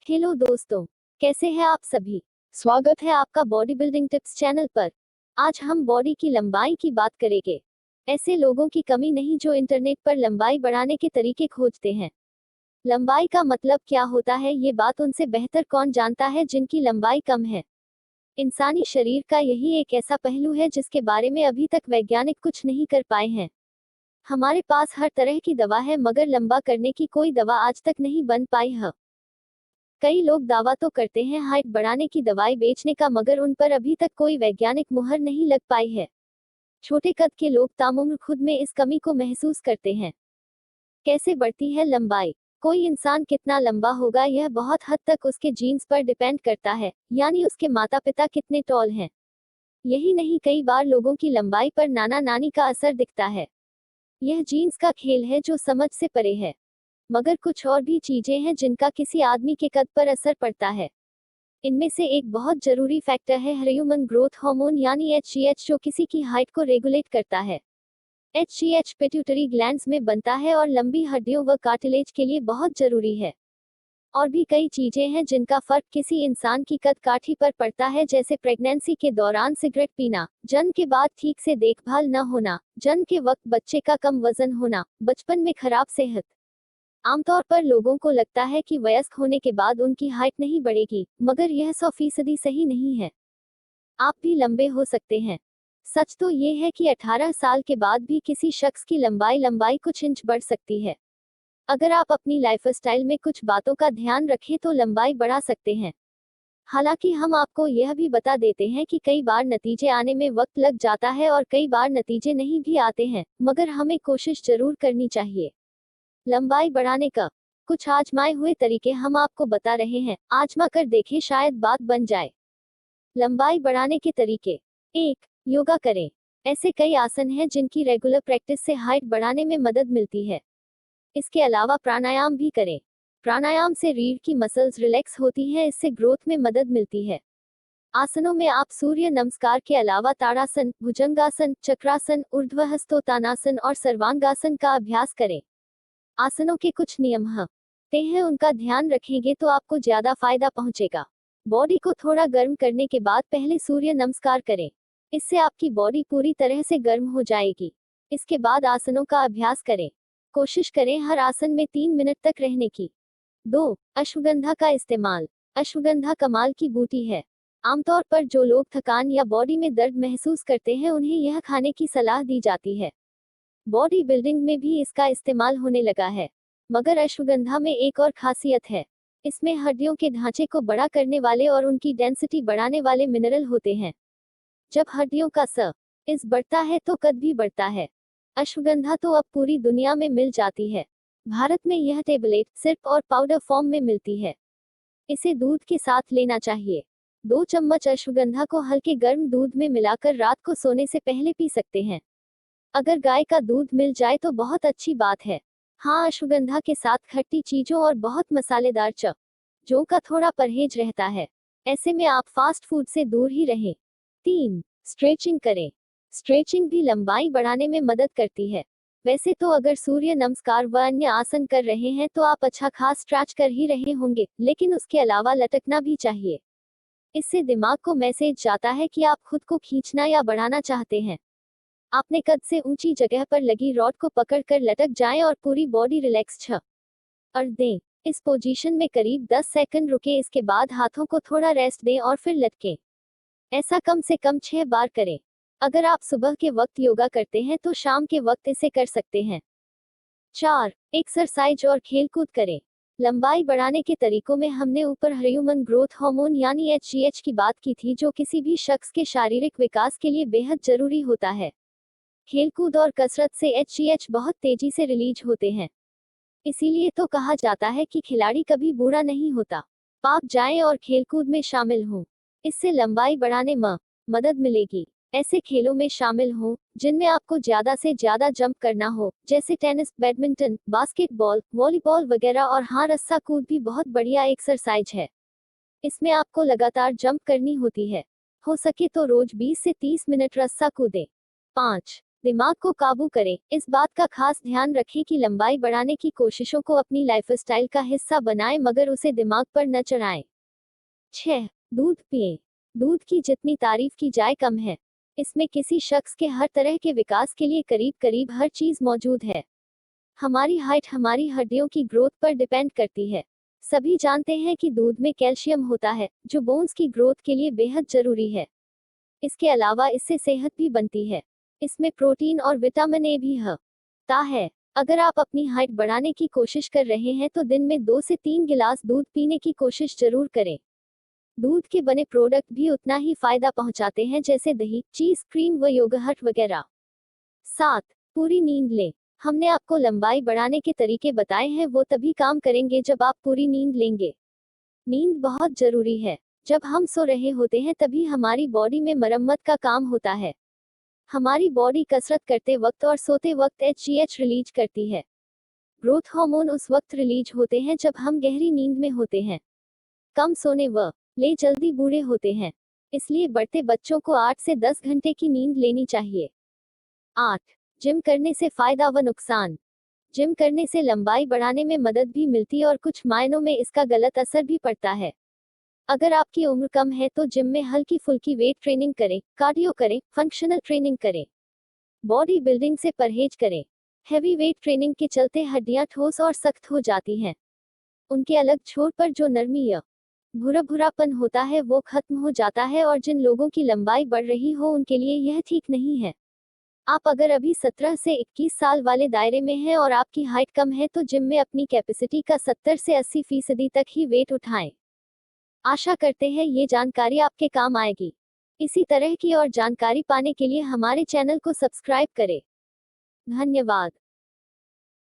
Hello दोस्तों, कैसे हैं आप सभी। स्वागत है आपका बॉडी बिल्डिंग टिप्स चैनल पर। आज हम बॉडी की लंबाई की बात करेंगे। ऐसे लोगों की कमी नहीं जो इंटरनेट पर लंबाई बढ़ाने के तरीके खोजते हैं। लंबाई का मतलब क्या होता है ये बात उनसे बेहतर कौन जानता है जिनकी लंबाई कम है। इंसानी शरीर का यही एक ऐसा पहलू है जिसके बारे में अभी तक वैज्ञानिक कुछ नहीं कर पाए हैं। हमारे पास हर तरह की दवा है मगर लंबा करने की कोई दवा आज तक नहीं बन पाई है। कई लोग दावा तो करते हैं हाइट बढ़ाने की दवाई बेचने का मगर उन पर अभी तक कोई वैज्ञानिक मुहर नहीं लग पाई है। छोटे कद के लोग तामुम्र खुद में इस कमी को महसूस करते हैं। कैसे बढ़ती है लंबाई। कोई इंसान कितना लंबा होगा यह बहुत हद तक उसके जीन्स पर डिपेंड करता है, यानी उसके माता पिता कितने टॉल हैं। यही नहीं, कई बार लोगों की लंबाई पर नाना नानी का असर दिखता है। यह जीन्स का खेल है जो समझ से परे है। मगर कुछ और भी चीजें हैं जिनका किसी आदमी के कद पर असर पड़ता है। इनमें से एक बहुत जरूरी फैक्टर है ह्यूमन ग्रोथ हार्मोन यानी HGH, जो किसी की हाइट को रेगुलेट करता है। HGH पिट्यूटरी ग्लैंड्स में बनता है और लंबी हड्डियों व कार्टिलेज के लिए बहुत जरूरी है। और भी कई चीजें हैं जिनका फर्क किसी इंसान की कद काठी पर पड़ता है, जैसे प्रेगनेंसी के दौरान सिगरेट पीना, जन्म के बाद ठीक से देखभाल न होना, जन्म के वक्त बच्चे का कम वजन होना, बचपन में खराब सेहत। आमतौर पर लोगों को लगता है कि वयस्क होने के बाद उनकी हाइट नहीं बढ़ेगी, मगर यह 100% सही नहीं है। आप भी लंबे हो सकते हैं। सच तो ये है कि 18 साल के बाद भी किसी शख्स की लंबाई कुछ इंच बढ़ सकती है। अगर आप अपनी लाइफस्टाइल में कुछ बातों का ध्यान रखें तो लंबाई बढ़ा सकते हैं। हालांकि हम आपको यह भी बता देते हैं कि कई बार नतीजे आने में वक्त लग जाता है और कई बार नतीजे नहीं भी आते हैं, मगर हमें कोशिश जरूर करनी चाहिए। लंबाई बढ़ाने का कुछ आजमाए हुए तरीके हम आपको बता रहे हैं, आजमा कर देखें, शायद बात बन जाए। लंबाई बढ़ाने के तरीके। 1. योगा करें। ऐसे कई आसन हैं जिनकी रेगुलर प्रैक्टिस से हाइट बढ़ाने में मदद मिलती है। इसके अलावा प्राणायाम भी करें। प्राणायाम से रीढ़ की मसल्स रिलैक्स होती हैं, इससे ग्रोथ में मदद मिलती है। आसनों में आप सूर्य नमस्कार के अलावा ताड़ासन, भुजंगासन, चक्रासन, ऊर्ध्वहस्तोत्तानासन और सर्वांगासन का अभ्यास करें। आसनों के कुछ नियम हैं, उनका ध्यान रखेंगे तो आपको ज्यादा फायदा पहुंचेगा। बॉडी को थोड़ा गर्म करने के बाद पहले सूर्य नमस्कार करें। इससे आपकी बॉडी पूरी तरह से गर्म हो जाएगी। इसके बाद आसनों का अभ्यास करें। कोशिश करें हर आसन में 3 मिनट तक रहने की। 2. अश्वगंधा का इस्तेमाल। अश्वगंधा कमाल की बूटी है। आमतौर पर जो लोग थकान या बॉडी में दर्द महसूस करते हैं उन्हें यह खाने की सलाह दी जाती है। बॉडी बिल्डिंग में भी इसका इस्तेमाल होने लगा है। मगर अश्वगंधा में एक और खासियत है। इसमें हड्डियों के ढांचे को बड़ा करने वाले और उनकी डेंसिटी बढ़ाने वाले मिनरल होते हैं। जब हड्डियों का साइज बढ़ता है तो कद भी बढ़ता है। अश्वगंधा तो अब पूरी दुनिया में मिल जाती है। भारत में यह टेबलेट, सिरप और पाउडर फॉर्म में मिलती है। इसे दूध के साथ लेना चाहिए। 2 चम्मच अश्वगंधा को हल्के गर्म दूध में मिलाकर रात को सोने से पहले पी सकते हैं। अगर गाय का दूध मिल जाए तो बहुत अच्छी बात है। हाँ, अश्वगंधा के साथ खट्टी चीजों और बहुत मसालेदार चीजों का थोड़ा परहेज रहता है। ऐसे में आप फास्ट फूड से दूर ही रहें। 3. स्ट्रेचिंग करें। स्ट्रेचिंग भी लंबाई बढ़ाने में मदद करती है। वैसे तो अगर सूर्य नमस्कार व अन्य आसन कर रहे हैं तो आप अच्छा खास स्ट्रेच कर ही रहे होंगे, लेकिन उसके अलावा लटकना भी चाहिए। इससे दिमाग को मैसेज जाता है कि आप खुद को खींचना या बढ़ाना चाहते हैं। अपने कद से ऊंची जगह पर लगी रॉड को पकड़कर लटक जाएं और पूरी बॉडी रिलैक्स कर दें। इस पोजीशन में करीब 10 सेकंड रुके, इसके बाद हाथों को थोड़ा रेस्ट दें और फिर लटकें। ऐसा कम से कम 6 बार करें। अगर आप सुबह के वक्त योगा करते हैं तो शाम के वक्त इसे कर सकते हैं। 4. एक्सरसाइज और खेलकूद करें। लंबाई बढ़ाने के तरीकों में हमने ऊपर ह्यूमन ग्रोथ हार्मोन यानी HGH की बात की थी, जो किसी भी शख्स के शारीरिक विकास के लिए बेहद जरूरी होता है। खेलकूद और कसरत से HGH बहुत तेजी से रिलीज होते हैं। इसीलिए तो कहा जाता है कि खिलाड़ी कभी बूढ़ा नहीं होता। आप जाएं और खेलकूद में शामिल हों। इससे लंबाई बढ़ाने में मदद मिलेगी। ऐसे खेलों में शामिल हों जिनमें आपको ज्यादा से ज्यादा जंप करना हो, जैसे टेनिस, बैडमिंटन, बास्केटबॉल, वॉलीबॉल वगैरह। और हाँ, रस्सा कूद भी बहुत बढ़िया एक्सरसाइज है। इसमें आपको लगातार जंप करनी होती है। हो सके तो रोज 20 से 30 मिनट रस्सा कूदें। 5. दिमाग को काबू करें। इस बात का खास ध्यान रखें कि लंबाई बढ़ाने की कोशिशों को अपनी लाइफस्टाइल का हिस्सा बनाएं मगर उसे दिमाग पर न चढ़ाएं। 6. दूध पिएं। दूध की जितनी तारीफ की जाए कम है। इसमें किसी शख्स के हर तरह के विकास के लिए करीब करीब हर चीज मौजूद है। हमारी हाइट हमारी हड्डियों की ग्रोथ पर डिपेंड करती है। सभी जानते हैं कि दूध में कैल्शियम होता है, जो बोन्स की ग्रोथ के लिए बेहद जरूरी है। इसके अलावा इससे सेहत भी बनती है। इसमें प्रोटीन और विटामिन ए भी होता है। अगर आप अपनी हाइट बढ़ाने की कोशिश कर रहे हैं तो दिन में 2 से 3 गिलास दूध पीने की कोशिश जरूर करें। दूध के बने प्रोडक्ट भी उतना ही फायदा पहुंचाते हैं जैसे दही, चीज, क्रीम व योगर्ट वगैरह। 7. पूरी नींद लें। हमने आपको लंबाई बढ़ाने के तरीके बताए हैं, वो तभी काम करेंगे जब आप पूरी नींद लेंगे। नींद बहुत जरूरी है। जब हम सो रहे होते हैं तभी हमारी बॉडी में मरम्मत का काम होता है। हमारी बॉडी कसरत करते वक्त और सोते वक्त HGH रिलीज करती है। ग्रोथ हार्मोन उस वक्त रिलीज होते हैं जब हम गहरी नींद में होते हैं। कम सोने व ले जल्दी बूढ़े होते हैं। इसलिए बढ़ते बच्चों को 8 से 10 घंटे की नींद लेनी चाहिए। 8. जिम करने से फायदा व नुकसान। जिम करने से लंबाई बढ़ाने में मदद भी मिलती और कुछ मायनों में इसका गलत असर भी पड़ता है। अगर आपकी उम्र कम है तो जिम में हल्की फुल्की वेट ट्रेनिंग करें, कार्डियो करें, फंक्शनल ट्रेनिंग करें। बॉडी बिल्डिंग से परहेज करें। हैवी वेट ट्रेनिंग के चलते हड्डियां ठोस और सख्त हो जाती हैं। उनके अलग छोर पर जो नरमी या भूरा भूरापन होता है वो खत्म हो जाता है और जिन लोगों की लंबाई बढ़ रही हो उनके लिए यह ठीक नहीं है। आप अगर अभी 17 से 21 साल वाले दायरे में हैं और आपकी हाइट कम है तो जिम में अपनी कैपेसिटी का 70 से 80% तक ही वेट उठाएं। आशा करते हैं ये जानकारी आपके काम आएगी। इसी तरह की और जानकारी पाने के लिए हमारे चैनल को सब्सक्राइब करें। धन्यवाद।